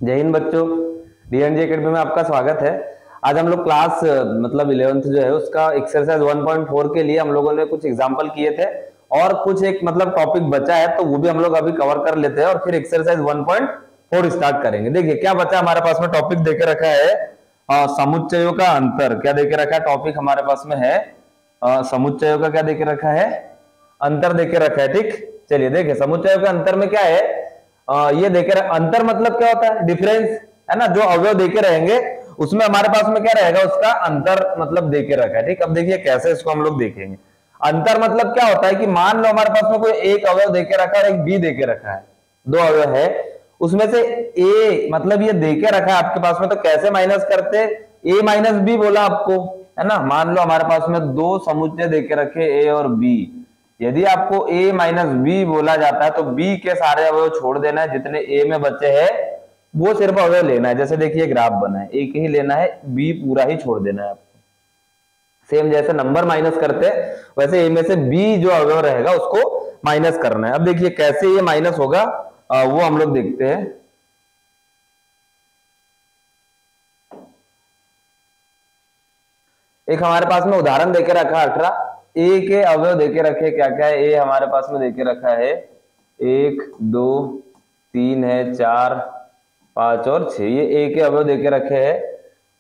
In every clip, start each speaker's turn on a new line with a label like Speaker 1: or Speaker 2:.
Speaker 1: जय हिंद बच्चों, DNG academy में आपका स्वागत है। आज हम लोग क्लास मतलब 11th जो है उसका एक्सरसाइज 1.4 के लिए हम लोगों ने कुछ एग्जांपल किए थे और कुछ एक मतलब टॉपिक बचा है तो वो भी हम लोग अभी कवर कर लेते हैं और फिर एक्सरसाइज 1.4 स्टार्ट करेंगे। देखिए क्या बचा हमारे पास में, टॉपिक देके रखा है समुच्चयों का अंतर। क्या देके रखा है टॉपिक हमारे पास में है समुच्चयों का, क्या देके रखा है, अंतर देके रखा है। ठीक, चलिए देखिए समुच्चयों के अंतर में क्या है। ये देखे अंतर मतलब क्या होता है, डिफरेंस है ना। जो अवयव देखे रहेंगे उसमें हमारे पास में क्या रहेगा, उसका अंतर मतलब देके रखा है। ठीक, अब देखिए कैसे इसको हम लोग देखेंगे। अंतर मतलब क्या होता है कि मान लो हमारे पास में कोई एक अवयव देके रखा है और एक बी देके रखा है, दो अवयव है, उसमें से ए मतलब ये देके रखा है आपके पास में, तो कैसे माइनस करते, ए माइनस बी बोला आपको, है ना। मान लो हमारे पास में दो समुच्चय देके रखे ए और बी, यदि आपको a माइनस बी बोला जाता है तो b के सारे अवयव छोड़ देना है, जितने a में बचे हैं वो सिर्फ अवयव लेना है। जैसे देखिए ग्राफ बना है, एक ही लेना है, b पूरा ही छोड़ देना है आपको। सेम जैसे नंबर माइनस करते हैं वैसे a में से b जो अवयव रहेगा उसको माइनस करना है। अब देखिए कैसे ये माइनस होगा वो हम लोग देखते हैं। एक हमारे पास में उदाहरण देके रखा है 18, ए के अवयव देके रखे, क्या क्या है, ए हमारे पास में देके रखा है 1 2 3 है, 4 5 और 6, ये ए के अवयव देके रखे हैं।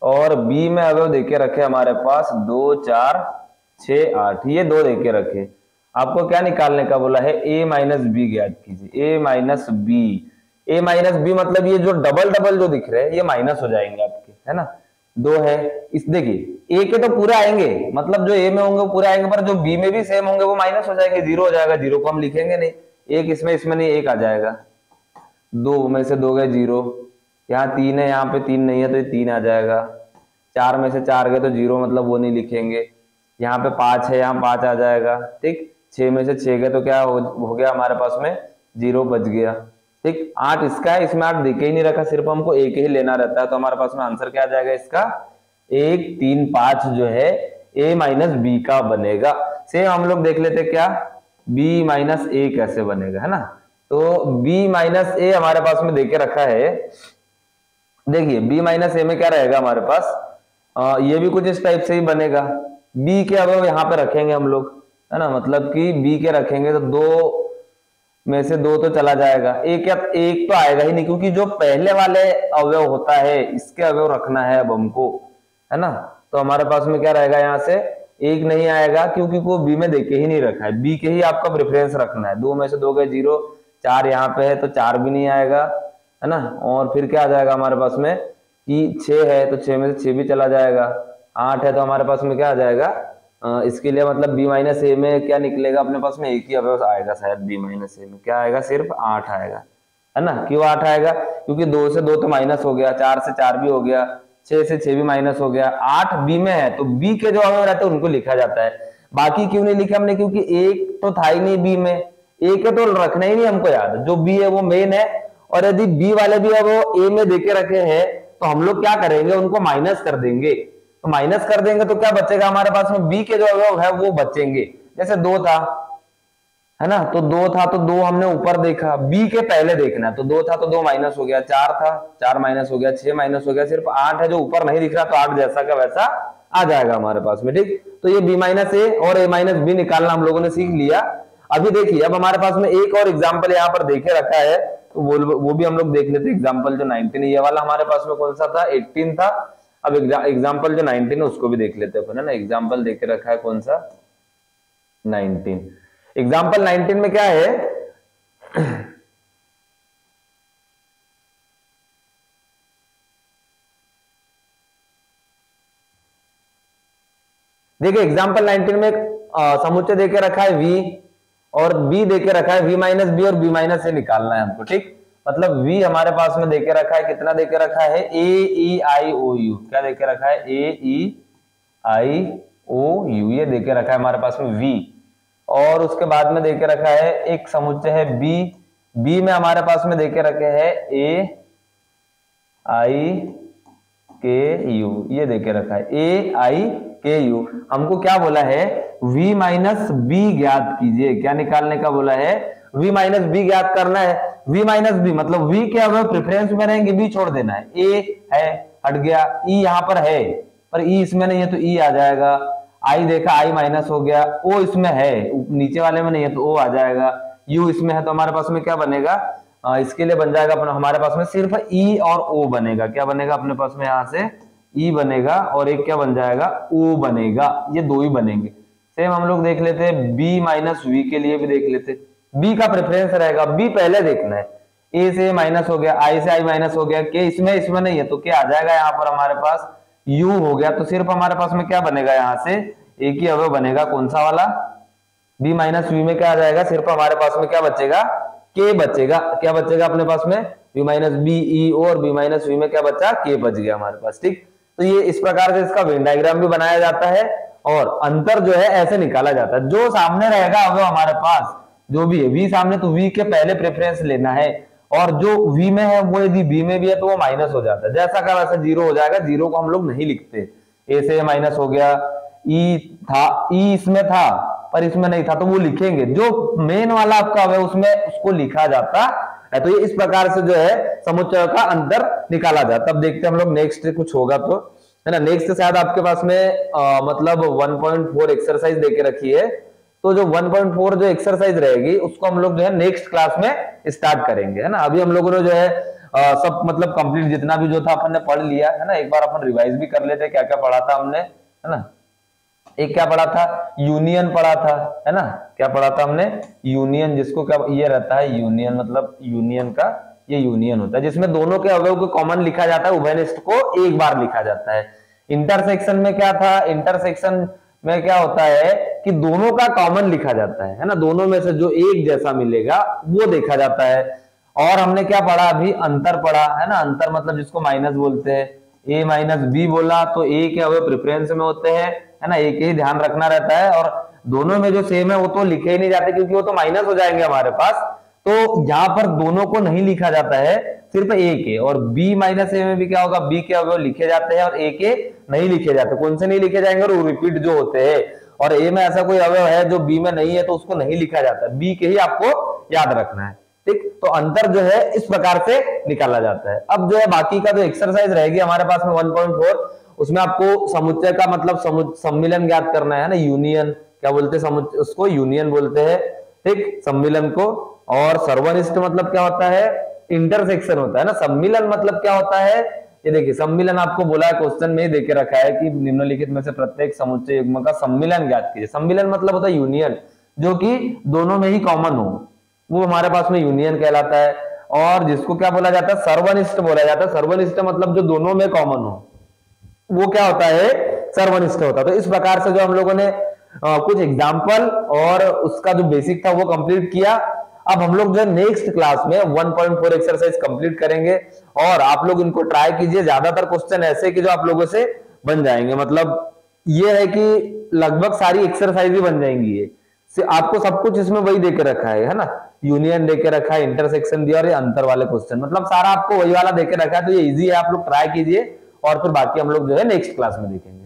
Speaker 1: और बी में अवयव देके रखे हमारे पास 2 4 6 8, ये दो देके रखे। आपको क्या निकालने का बोला है, ए माइनस बी ज्ञात कीजिए। ए माइनस बी, ए माइनस बी मतलब ये जो डबल डबल जो दिख रहे हैं ये माइनस हो जाएंगे आपके, है ना। दो है, इस देखिए ए के तो पूरे आएंगे, मतलब जो ए में होंगे वो पूरे आएंगे, पर जो बी में भी सेम होंगे वो माइनस हो जाएंगे, जीरो हो जाएगा। जीरो को हम लिखेंगे नहीं, एक इसमें इसमें नहीं, एक आ जाएगा। दो में से दो गए जीरो, यहाँ तीन है यहाँ पे तीन नहीं है तो ये तीन आ जाएगा। चार में से चार गए तो जीरो, मतलब वो नहीं लिखेंगे। यहाँ पे पांच है, यहाँ पांच आ जाएगा। ठीक, छह में से छह गए तो क्या हो गया हमारे पास में, जीरो बच गया। ठीक, आठ इसका है, इसमें आठ देखे ही नहीं रखा, सिर्फ हमको एक ही लेना रहता है, तो हमारे पास में आंसर क्या आ जाएगा इसका, 1 3 5 जो है a माइनस बी का बनेगा। सेम हम लोग देख लेते क्या, b माइनस ए कैसे बनेगा, है ना। तो b माइनस ए हमारे पास में देके रखा है। देखिए b माइनस ए में क्या रहेगा हमारे पास, ये भी कुछ इस टाइप से ही बनेगा। b के अवयव यहाँ पे रखेंगे हम लोग, है ना, मतलब कि b के रखेंगे तो दो में से दो तो चला जाएगा, एक या एक तो आएगा ही नहीं, क्योंकि जो पहले वाले अवयव होता है इसके अवयव रखना है अब हमको, है ना। तो हमारे पास में क्या रहेगा, यहाँ से एक नहीं आएगा क्योंकि वो बी में देके ही नहीं रखा है, बी के ही आपका प्रेफरेंस रखना है। दो में से दो गए जीरो, चार यहाँ पे है तो चार भी नहीं आएगा, है ना। और फिर क्या आ जाएगा हमारे पास में कि 6 है तो 6 में से 6 भी चला जाएगा। 8 है तो हमारे पास में क्या आ जाएगा, इसके लिए मतलब b माइनस ए में क्या निकलेगा अपने पास में, एक ही अवयव आएगा शायद b माइनस ए में, क्या आएगा, सिर्फ 8 आएगा, है ना। क्यों 8 आएगा, क्योंकि 2 से 2 तो माइनस हो गया, 4 से 4 भी हो गया, 6 से 6 भी माइनस हो गया, 8 बी में है तो बी के जो अवयव रहते हैं उनको लिखा जाता है। बाकी क्यों नहीं लिखे हमने, क्योंकि एक तो था ही नहीं बी में, एक है तो रखना ही नहीं हमको याद, जो बी है वो मेन है। और यदि बी वाले भी अब वो ए में देके रखे हैं तो हम लोग क्या करेंगे, उनको माइनस कर देंगे। तो माइनस कर देंगे तो क्या बचेगा हमारे पास में, बी के जो अवयव है वो बचेंगे। जैसे दो था, है ना, तो दो था तो दो हमने ऊपर देखा, बी के पहले देखना है, तो दो था तो दो माइनस हो गया, चार था चार माइनस हो गया, 6 माइनस हो गया, सिर्फ 8 है जो ऊपर नहीं दिख रहा, तो 8 जैसा का वैसा आ जाएगा हमारे पास में। ठीक, तो ये बी माइनस ए और ए माइनस बी निकालना हम लोगों ने सीख लिया। अभी देखिए अब हमारे पास में एक और एग्जाम्पल यहाँ पर देखे रखा है, तो वो भी हम लोग देख लेते। एग्जाम्पल जो 19 ये वाला हमारे पास में कौन सा था, 18 था। अब एग्जाम्पल जो 19 है उसको भी देख लेते हैं, है ना। एग्जाम्पल देके रखा है कौन सा, 19। एग्जाम्पल 19 में क्या है, देखिए एग्जाम्पल 19 में समुच्चय देके रखा है v और b देके रखा है v माइनस बी और b माइनस ए निकालना है हमको। ठीक, मतलब v हमारे पास में देके रखा है, कितना देके रखा है, a e i o u, क्या देके रखा है, a e i o u, ये देके रखा है हमारे पास में v। और उसके बाद में देके रखा है एक समुच्चय है b, b में हमारे पास में देके रखे है a i k u, ये देके रखा है a i k u। हमको क्या बोला है, v माइनस बी ज्ञात कीजिए, क्या निकालने का बोला है, v माइनस बी ज्ञात करना है। v माइनस बी मतलब v के अवयव प्रेफरेंस में रहेंगे, b छोड़ देना है। a है हट गया, e यहाँ पर है पर e इसमें नहीं है तो e आ जाएगा, i देखा i माइनस हो गया, o इसमें है नीचे वाले में नहीं है तो o आ जाएगा, u इसमें है तो हमारे पास में क्या बनेगा, इसके लिए बन जाएगा अपना हमारे पास में सिर्फ e और o बनेगा। क्या बनेगा अपने पास में यहाँ से e बनेगा और एक क्या बन जाएगा o बनेगा, ये दो ही बनेंगे। सेम हम लोग देख लेते हैं b माइनस वी के लिए भी देख लेते, b का प्रेफरेंस रहेगा, b पहले देखना है, a से माइनस हो गया, i से i माइनस हो गया, k इसमें नहीं है तो क्या आ जाएगा यहाँ पर हमारे पास u हो गया, तो सिर्फ हमारे पास में क्या बनेगा यहाँ से एक ही अवयव बनेगा, कौन सा वाला, b माइनस वी में क्या आ जाएगा, सिर्फ हमारे पास में क्या बचेगा k बचेगा। क्या बचेगा अपने पास में b माइनस बी ई और b माइनस वी में क्या बचा k बच गया हमारे पास। ठीक, तो ये इस प्रकार से इसका वेन डायग्राम भी बनाया जाता है और अंतर जो है ऐसे निकाला जाता है। जो सामने रहेगा अवयव हमारे पास जो भी है v सामने तो v के पहले प्रेफरेंस लेना है और जो v में है वो यदि b में भी है तो वो माइनस हो जाता है, जैसा का वैसा जीरो हो जाएगा। जीरो को हम लोग नहीं लिखते, a से माइनस हो गया, e था e इसमें था पर इसमें नहीं था तो वो लिखेंगे, जो मेन वाला आपका अवयव उसमें उसको लिखा जाता है। तो ये इस प्रकार से जो है समुच्चय का अंतर निकाला जाता है। अब देखते हैं हम लोग नेक्स्ट कुछ होगा तो, है ना। नेक्स्ट शायद आपके पास में मतलब 1.4 एक्सरसाइज देके रखी है, तो जो 1.4 जो एक्सरसाइज रहेगी उसको हम लोग जो है नेक्स्ट क्लास में स्टार्ट करेंगे, है ना। अभी हम लोगों ने जो है सब मतलब कंप्लीट जितना भी जो था अपन ने पढ़ लिया, है ना। एक बार अपन रिवाइज भी कर लेते क्या क्या पढ़ा था हमने, है ना। एक क्या पढ़ा था, यूनियन पढ़ा था, है ना। क्या पढ़ा था हमने, यूनियन, जिसको क्या ये रहता है यूनियन, मतलब यूनियन का ये यूनियन होता है जिसमें दोनों के अवयव को कॉमन लिखा जाता है, उभयनिष्ठ को एक बार लिखा जाता है। इंटरसेक्शन में क्या था, इंटरसेक्शन में क्या होता है कि दोनों का कॉमन लिखा जाता है ना, दोनों में से जो एक जैसा मिलेगा वो देखा जाता है। और हमने क्या पढ़ा अभी, अंतर पढ़ा, है ना। अंतर मतलब जिसको माइनस बोलते हैं, a माइनस बी बोला तो a के अवयव प्रेफरेंस में होते हैं, है ना। एक ही ध्यान रखना रहता है और दोनों में जो सेम है वो तो लिखे ही नहीं जाते क्योंकि वो तो माइनस हो जाएंगे हमारे पास। तो यहाँ पर दोनों को नहीं लिखा जाता है, सिर्फ a के। और b माइनस a में भी क्या होगा, b के अवयव लिखे जाते हैं और a के नहीं लिखे जाते। कौन से नहीं लिखे जाएंगे, और रिपीट जो होते हैं। और a में ऐसा कोई अवयव है जो b में नहीं है तो उसको नहीं लिखा जाता, b के ही आपको याद रखना है। ठीक, तो अंतर जो है इस प्रकार से निकाला जाता है। अब जो है बाकी का जो एक्सरसाइज रहेगी हमारे पास में 1.4, उसमें आपको समुच्चय का मतलब सम्मिलन ज्ञात करना है ना। यूनियन क्या बोलते हैं, उसको यूनियन बोलते हैं, ठीक, सम्मिलन को। और सर्वनिष्ठ मतलब क्या होता है, इंटरसेक्शन होता है ना। सम्मिलन मतलब क्या होता है, ये देखिए सम्मिलन आपको बोला है क्वेश्चन में देके रखा है कि निम्नलिखित में से प्रत्येक समुच्चय युग्म का सम्मिलन ज्ञात कीजिए। सम्मिलन मतलब होता है यूनियन, जो कि दोनों में ही कॉमन हो, वो हमारे पास में यूनियन कहलाता है। और जिसको क्या बोला जाता है, सर्वनिष्ठ बोला जाता है। सर्वनिष्ठ मतलब जो दोनों में कॉमन हो वो क्या होता है, सर्वनिष्ठ होता है। तो इस प्रकार से जो हम लोगों ने कुछ एग्जाम्पल और उसका जो बेसिक था वो कंप्लीट किया। अब हम लोग जो नेक्स्ट क्लास में 1.4 एक्सरसाइज कंप्लीट करेंगे और आप लोग इनको ट्राई कीजिए। ज्यादातर क्वेश्चन ऐसे कि जो आप लोगों से बन जाएंगे, मतलब ये है कि लगभग सारी एक्सरसाइज ही बन जाएंगी। ये आपको सब कुछ इसमें वही देके रखा है ना। यूनियन देके रखा है, इंटरसेक्शन दिया और ये अंतर वाले क्वेश्चन, मतलब सारा आपको वही वाला देके रखा है। तो ये इजी है, आप लोग ट्राई कीजिए और फिर बाकी हम लोग जो है नेक्स्ट क्लास में देखेंगे।